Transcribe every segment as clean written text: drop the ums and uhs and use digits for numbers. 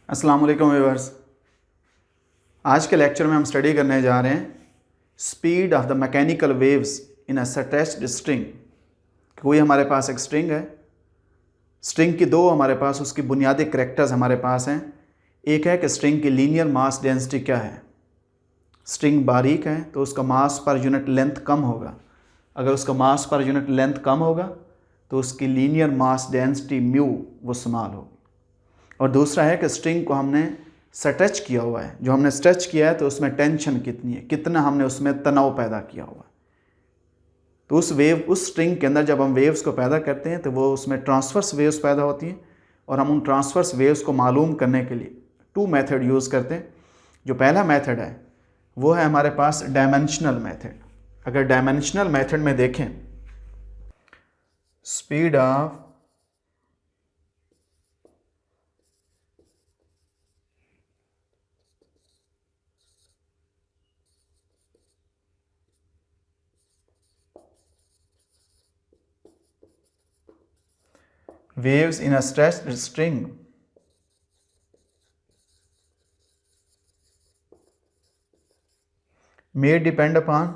अस्सलाम वालेकुम व्यूअर्स। आज के लेक्चर में हम स्टडी करने जा रहे हैं speed of the mechanical waves in a stretched string. कोई हमारे पास एक स्ट्रिंग है, स्ट्रिंग की दो हमारे पास उसकी बुनियादी करैक्टर्स हमारे पास हैं। एक है कि स्ट्रिंग की लीनियर मास डेंसिटी क्या है। स्ट्रिंग बारीक है तो उसका मास पर यूनिट लेंथ कम होगा। अगर उसका मास पर यूनिट लेंथ कम होगा तो उसकी लीनियर मास डेंसिटी म्यू वो स्मॉल होगी। और दूसरा है कि स्ट्रिंग को हमने स्ट्रेच किया हुआ है, जो हमने स्ट्रेच किया है तो उसमें टेंशन कितनी है, कितना हमने उसमें तनाव पैदा किया हुआ है। तो उस स्ट्रिंग के अंदर जब हम वेव्स को पैदा करते हैं तो वो उसमें ट्रांसवर्स वेव्स पैदा होती हैं। और हम उन ट्रांसवर्स वेव्स को मालूम करने के लिए टू मेथड यूज़ करते हैं। जो पहला मेथड है वो है हमारे पास डायमेंशनल मेथड। अगर डायमेंशनल मेथड में देखें, speed of waves in a stretched string may depend upon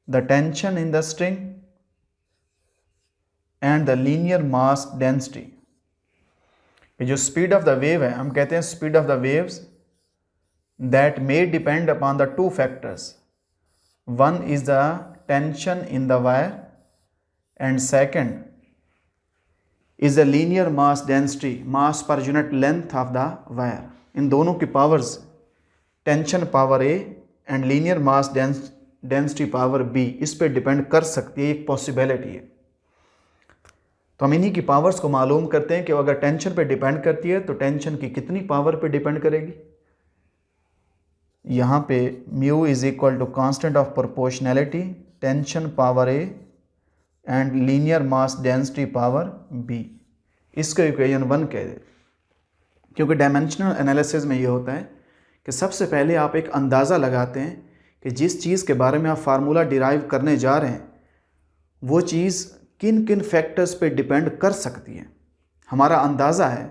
the tension in the string and the linear mass density। ये जो स्पीड ऑफ द वेव है, हम कहते हैं speed of the waves that may depend upon the two factors. One is the tension in the wire and second is the linear mass density, mass per unit length of the wire। इन दोनों की powers, tension power A and linear mass density power B, इस पे depend कर सकती है, एक possibility है। तो हम इन्हीं की पावर्स को मालूम करते हैं कि अगर टेंशन पे डिपेंड करती है तो टेंशन की कितनी पावर पे डिपेंड करेगी। यहाँ पे mu is equal to constant of proportionality, tension power A and linear mass density power B। इसको इक्वेशन 1 कह दे। क्योंकि डायमेंशनल एनालिसिस में ये होता है कि सबसे पहले आप एक अंदाज़ा लगाते हैं कि जिस चीज़ के बारे में आप फार्मूला डिराइव करने जा रहे हैं वो चीज़ किन किन फैक्टर्स पे डिपेंड कर सकती है। हमारा अंदाज़ा है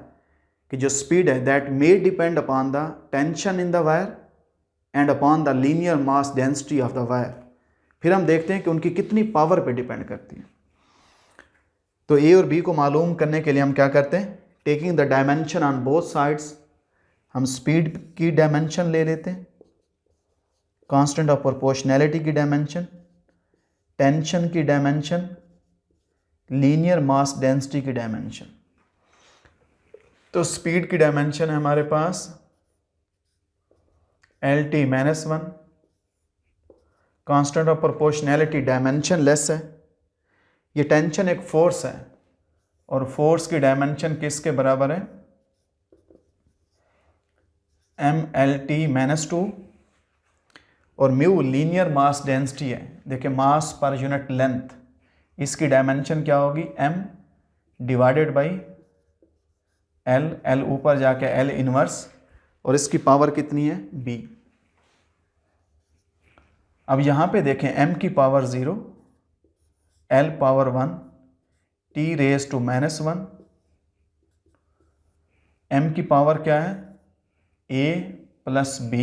कि जो स्पीड है that may depend upon the tension in the wire and upon the linear mass density of the wire. फिर हम देखते हैं कि उनकी कितनी पावर पे डिपेंड करती है। तो ए और बी को मालूम करने के लिए हम क्या करते हैं, taking the dimension on both sides, हम स्पीड की डायमेंशन ले लेते हैं, कांस्टेंट ऑफ प्रोपोर्शनैलिटी की डायमेंशन, टेंशन की डायमेंशन, लीनियर मास डेंसिटी की डायमेंशन। तो स्पीड की डायमेंशन है हमारे पास LT-1, constant of proportionality dimension less है। ये टेंशन एक फोर्स है और फोर्स की डायमेंशन किसके बराबर है, MLT-2। और म्यू लीनियर मास डेंसिटी है। देखिए मास पर यूनिट लेंथ, इसकी डायमेंशन क्या होगी, M divided by L, L ऊपर जाके L इनवर्स, और इसकी पावर कितनी है, B। अब यहाँ पे देखें M की power 0, L power 1, T⁻⁻1, M की पावर क्या है, A प्लस B,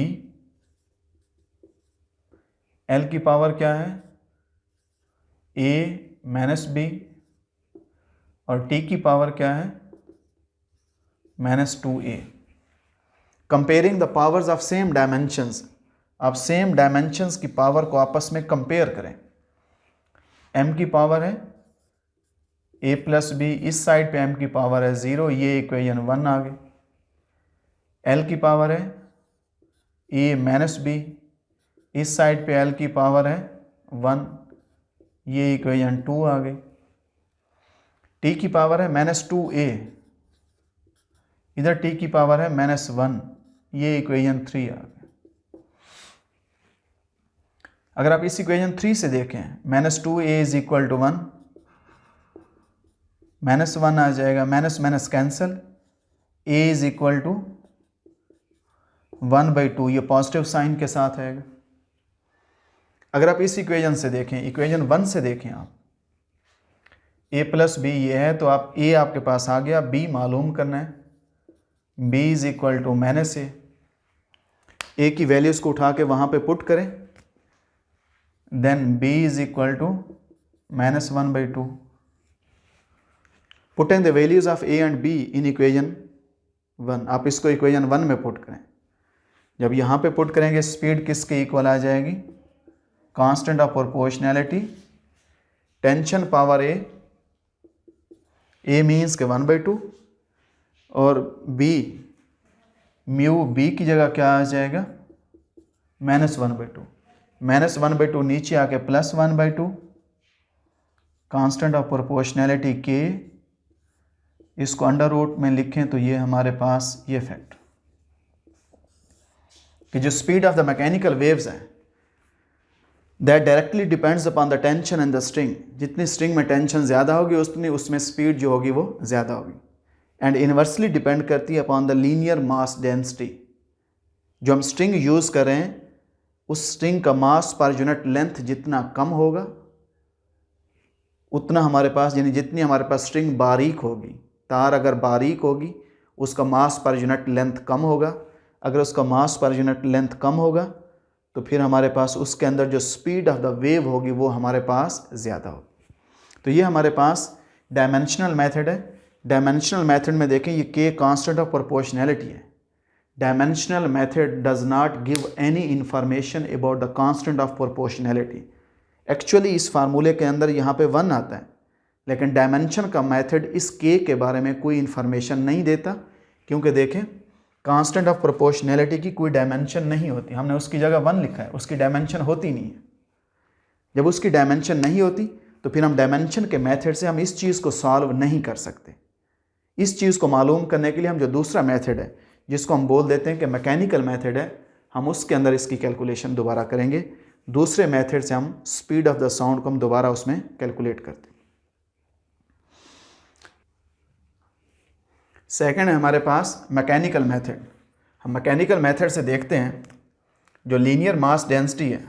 L की पावर क्या है, A माइनस B, और T की पावर क्या है, -2A। Comparing the powers of same dimensions, आप सेम डायमेंशंस की पावर को आपस में कंपेयर करें। M की पावर है A प्लस B, इस साइड पे M की पावर है 0, ये इक्वेशन 1 आ गई। L की पावर है A माइनस B, इस साइड पे L की पावर है 1, ये इक्वेशन 2 आ गई। T की पावर है -2A, इधर T की पावर है -1, ये इक्वेशन 3 आ गई। अगर आप इस इक्वेशन 3 से देखें, -2A इज इक्वल टू 1, -1 आ जाएगा, minus minus cancel, A is equal to 1/2, ये पॉजिटिव साइन के साथ आएगा। अगर आप इस इक्वेशन से देखें, इक्वेशन 1 से देखें आप, a प्लस बी ये है, तो आप a आपके पास आ गया, b मालूम करना है, b is equal to minus a की वैल्यूज़ को उठा के वहाँ पे पुट करें, then b is equal to -1/2, putting the values of a and b in equation 1। आप इसको इक्वेशन 1 में पुट करें। जब यहाँ पे पुट करेंगे स्पीड किसके इक्वल आ जाएगी, constant of proportionality tension power a means के 1/2 और b म्यू b की जगह क्या आ जाएगा -1/2, -1/2 नीचे आके +1/2, कांस्टेंट ऑफ प्रोपोर्शनैलिटी k, इसको अंडर रूट में लिखें तो ये हमारे पास ये फैक्ट कि जो speed of the mechanical waves है that directly depends upon the tension and the string, जितनी स्ट्रिंग में टेंशन ज़्यादा होगी उतनी उसमें स्पीड जो होगी वो ज़्यादा होगी, एंड इन्वर्सली डिपेंड करती है upon the linear mass density. जो हम स्ट्रिंग यूज़ कर रहे हैं उस स्ट्रिंग का मास पर यूनिट लेंथ जितना कम होगा उतना हमारे पास, यानी जितनी हमारे पास स्ट्रिंग बारीक होगी, तार अगर बारीक होगी उसका मास पर यूनिट लेंथ कम होगा, अगर उसका मास पर यूनिट लेंथ कम होगा तो फिर हमारे पास उसके अंदर जो स्पीड ऑफ द वेव होगी वो हमारे पास ज़्यादा होगी। तो ये हमारे पास डायमेंशनल मेथड है। डायमेंशनल मेथड में देखें ये के कांस्टेंट ऑफ प्रोपोर्शनैलिटी है। Dimensional method does not give any information about the constant of proportionality. Actually इस फार्मूले के अंदर यहाँ पे 1 आता है, लेकिन डायमेंशन का मेथड इस के बारे में कोई इन्फॉर्मेशन नहीं देता, क्योंकि देखें कांस्टेंट ऑफ प्रोपोर्शनैलिटी की कोई डायमेंशन नहीं होती। हमने उसकी जगह 1 लिखा है, उसकी डायमेंशन होती नहीं है। जब उसकी डायमेंशन नहीं होती तो फिर हम डायमेंशन के मेथड से हम इस चीज़ को सॉल्व नहीं कर सकते। इस चीज़ को मालूम करने के लिए हम जो दूसरा मेथड है जिसको हम बोल देते हैं कि मैकेनिकल मेथड है, हम उसके अंदर इसकी कैलकुलेशन दोबारा करेंगे। दूसरे मेथड से हम स्पीड ऑफ द साउंड को हम दोबारा उसमें कैलकुलेट करते हैं। सेकंड है हमारे पास मैकेनिकल मेथड। हम मैकेनिकल मेथड से देखते हैं जो लीनियर मास डेंसिटी है,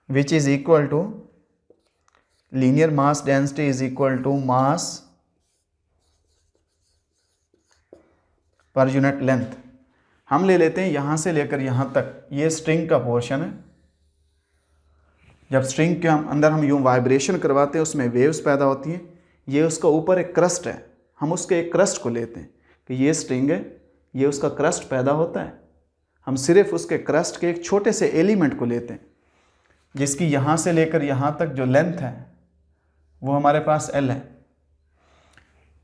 which is equal to linear mass density is equal to mass per unit length. हम ले लेते हैं यहाँ से लेकर यहाँ तक, ये स्ट्रिंग का पोर्शन है। जब स्ट्रिंग के अंदर हम यूँ वाइब्रेशन करवाते हैं उसमें वेव्स पैदा होती हैं। ये उसका ऊपर एक क्रस्ट है, हम उसके एक क्रस्ट को लेते हैं कि ये स्ट्रिंग है, ये उसका क्रस्ट पैदा होता है। हम सिर्फ उसके क्रस्ट के एक छोटे से एलिमेंट को लेते हैं जिसकी यहाँ से लेकर यहाँ तक जो लेंथ है वो हमारे पास L है।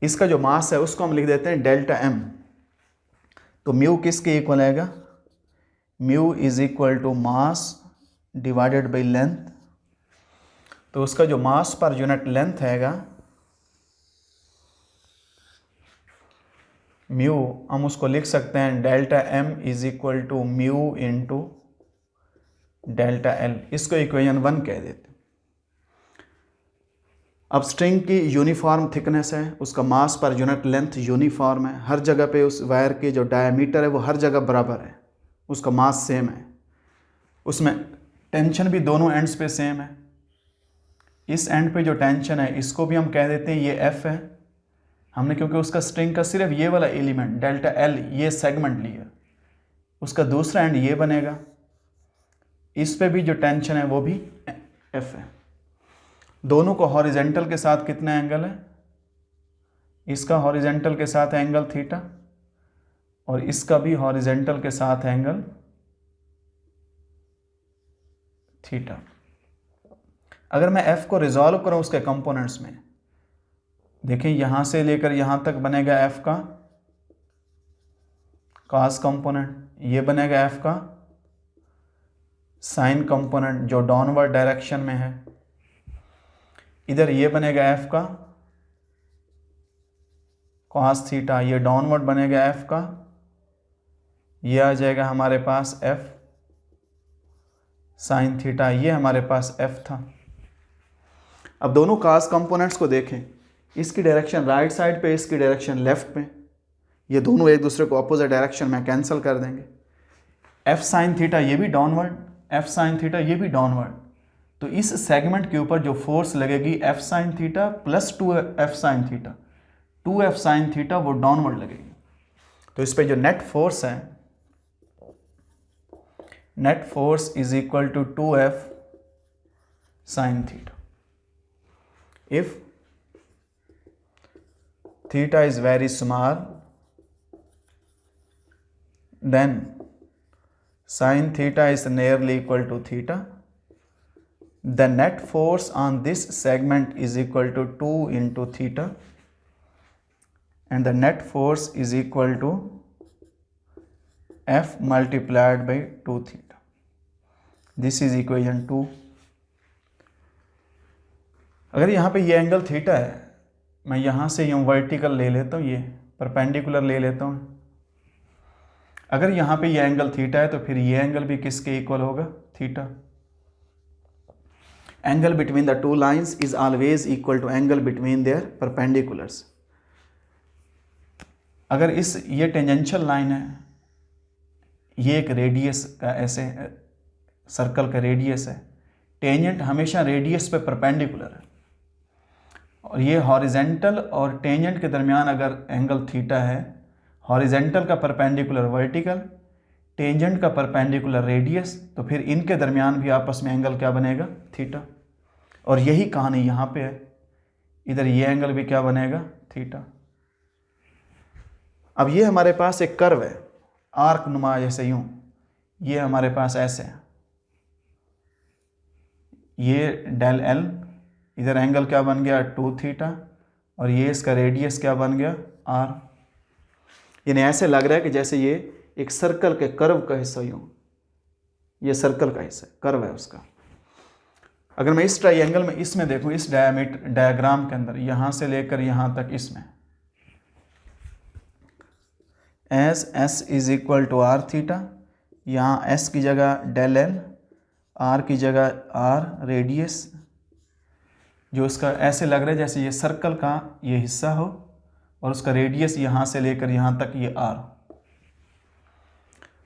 इसका जो मास है उसको हम लिख देते हैं डेल्टा M। तो म्यू किसके इक्वल आएगा, mu is equal to mass divided by length. तो उसका जो मास पर यूनिट लेंथ हैगा म्यू, हम उसको लिख सकते हैं delta M is equal to mu into delta L। इसको इक्वेशन 1 कह देते हैं। अब स्ट्रिंग की यूनिफॉर्म थिकनेस है, उसका मास पर यूनिट लेंथ यूनिफॉर्म है, हर जगह पे उस वायर के जो डायमीटर है वो हर जगह बराबर है, उसका मास सेम है, उसमें टेंशन भी दोनों एंड्स पे सेम है। इस एंड पे जो टेंशन है इसको भी हम कह देते हैं ये F है। हमने क्योंकि उसका स्ट्रिंग का सिर्फ ये वाला एलिमेंट डेल्टा L ये सेगमेंट लिया, उसका दूसरा एंड ये बनेगा। इस पे भी जो टेंशन है वो भी F है। दोनों को हॉरिजेंटल के साथ कितना एंगल है, इसका हॉरिजेंटल के साथ एंगल थीटा और इसका भी हॉरिजेंटल के साथ एंगल थीटा। अगर मैं F को रिजॉल्व करूं उसके कंपोनेंट्स में, देखिए यहां से लेकर यहां तक बनेगा F का cos कंपोनेंट, ये बनेगा F का साइन कंपोनेंट जो डाउनवर्ड डायरेक्शन में है, इधर ये बनेगा F का cos थीटा, ये डाउनवर्ड बनेगा F का, ये आ जाएगा हमारे पास F साइन थीटा, ये हमारे पास F था। अब दोनों काज कंपोनेंट्स को देखें, इसकी डायरेक्शन राइट साइड पे, इसकी डायरेक्शन लेफ्ट पे, ये दोनों एक दूसरे को अपोजिट डायरेक्शन में कैंसिल कर देंगे। एफ साइन थीटा ये भी डाउनवर्ड, एफ साइन थीटा ये भी डाउनवर्ड, तो इस सेगमेंट के ऊपर जो फोर्स लगेगी F sine theta plus 2f sine theta, 2f sine theta वो डाउनवर्ड लगेगी। तो इस पे जो नेट फोर्स है, net force is equal to 2f sine theta. If theta is very small, then sin theta is nearly equal to theta. The net force on this segment is equal to 2 into theta, and the net force is equal to F multiplied by 2 theta. This is equation 2. अगर यहाँ पे ये angle theta है, मैं यहाँ से यूँ vertical ले लेता हूँ, ये परपेंडिकुलर ले लेता हूँ। अगर यहाँ पे ये एंगल थीटा है तो फिर ये एंगल भी किसके इक्वल होगा? Theta. Angle between the two lines is always equal to angle between their perpendiculars. अगर ये टेंजेंशियल लाइन है, ये एक रेडियस का ऐसे सर्कल का रेडियस है, टेंजेंट हमेशा रेडियस पे परपेंडिकुलर है, और ये हॉरिजेंटल और टेंजेंट के दरमियान अगर एंगल थीटा है, हॉरिजेंटल का परपेंडिकुलर वर्टिकल, टेंजेंट का परपेंडिकुलर रेडियस, तो फिर इनके दरमियान भी आपस में एंगल क्या बनेगा? थीटा। और यही कहानी यहाँ पे है, इधर ये एंगल भी क्या बनेगा? थीटा। अब ये हमारे पास एक कर्व है, आर्क नुमा, जैसे यूँ, ये हमारे पास ऐसे है, ये डेल एल, इधर एंगल क्या बन गया? 2 थीटा, और ये इसका रेडियस क्या बन गया? आर। यानी ऐसे लग रहा है कि जैसे ये एक सर्कल के कर्व का हिस्सा यूँ, ये सर्कल का हिस्सा कर्व है उसका। अगर मैं इस ट्राइंगल में इसमें देखूँ, इस डायग्राम के अंदर यहाँ से लेकर यहाँ तक, इसमें S S is equal to R theta, यहाँ एस की जगह डेल एल, आर की जगह आर रेडियस, जो उसका ऐसे लग रहा है जैसे ये सर्कल का ये हिस्सा हो और उसका रेडियस यहाँ से लेकर यहाँ तक ये आर।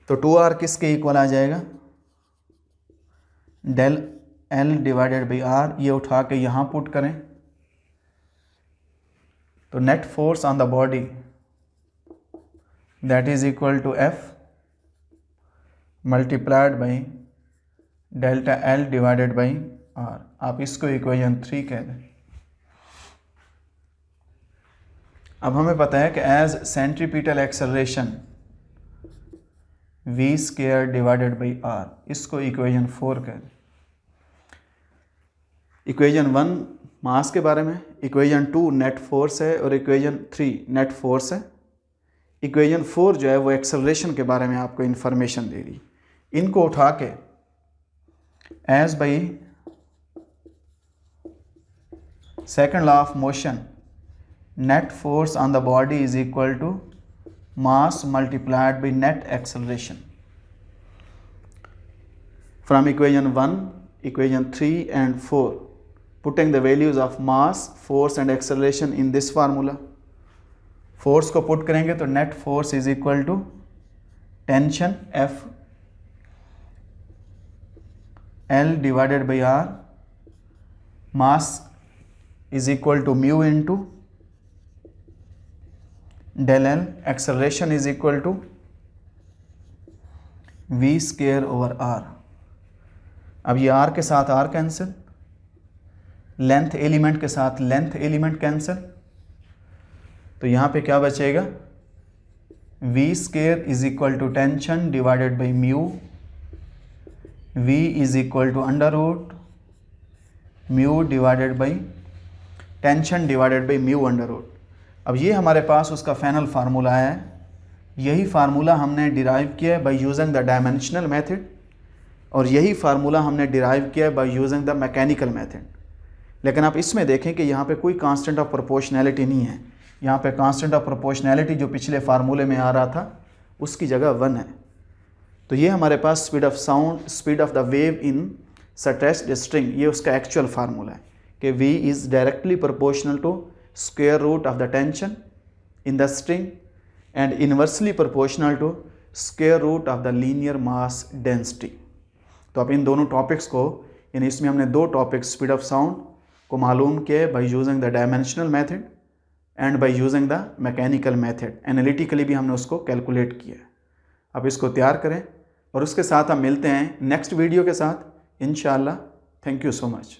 तो 2r किसके इक्वल आ जाएगा? Del L divided by R. ये उठा के यहाँ पुट करें तो net force on the body that is equal to F multiplied by delta L divided by R. आप इसको इक्वेशन 3 कह दें। अब हमें पता है कि as centripetal acceleration v square divided by R, इसको इक्वेशन 4 कह दें। इक्वेशन 1 मास के बारे में, इक्वेशन 2 नेट फोर्स है, और इक्वेशन 3 नेट फोर्स है। इक्वेशन 4 जो है वो एक्सेलरेशन के बारे में आपको इंफॉर्मेशन दे रही। इनको उठा के as by second law of motion, net force on the body is equal to mass multiplied by net acceleration. From equation 1, equation 3 and 4, putting the values of mass, force and acceleration in this formula. Force को put करेंगे तो net force is equal to tension F L divided by R, mass is equal to mu into del L, acceleration is equal to v square over R. अब ये r के साथ r cancel, length element के साथ length element cancel, तो यहाँ पे क्या बचेगा? v square is equal to tension divided by mu, v is equal to under root mu divided by tension divided by mu under root. अब ये हमारे पास उसका फाइनल फार्मूला है। यही फार्मूला हमने डिराइव किया है by using the dimensional method, और यही फार्मूला हमने डिराइव किया है by using the mechanical method. लेकिन आप इसमें देखें कि यहाँ पे कोई कांस्टेंट ऑफ प्रोपोर्शनैलिटी नहीं है। यहाँ पे कांस्टेंट ऑफ प्रोपोर्शनैलिटी जो पिछले फार्मूले में आ रहा था उसकी जगह 1 है। तो ये हमारे पास speed of sound, speed of the wave in stretched string, ये उसका एक्चुअल फार्मूला है। कि V is directly proportional to square root of the tension in the string and inversely proportional to square root of the linear mass density. तो अब इन दोनों topics को, यानी इसमें हमने दो टॉपिक्स स्पीड ऑफ साउंड को मालूम किए by using the dimensional method and by using the mechanical method. Analytically भी हमने उसको कैलकुलेट किया। अब इसको तैयार करें और उसके साथ हम मिलते हैं नेक्स्ट वीडियो के साथ इंशाअल्लाह। Thank you so much.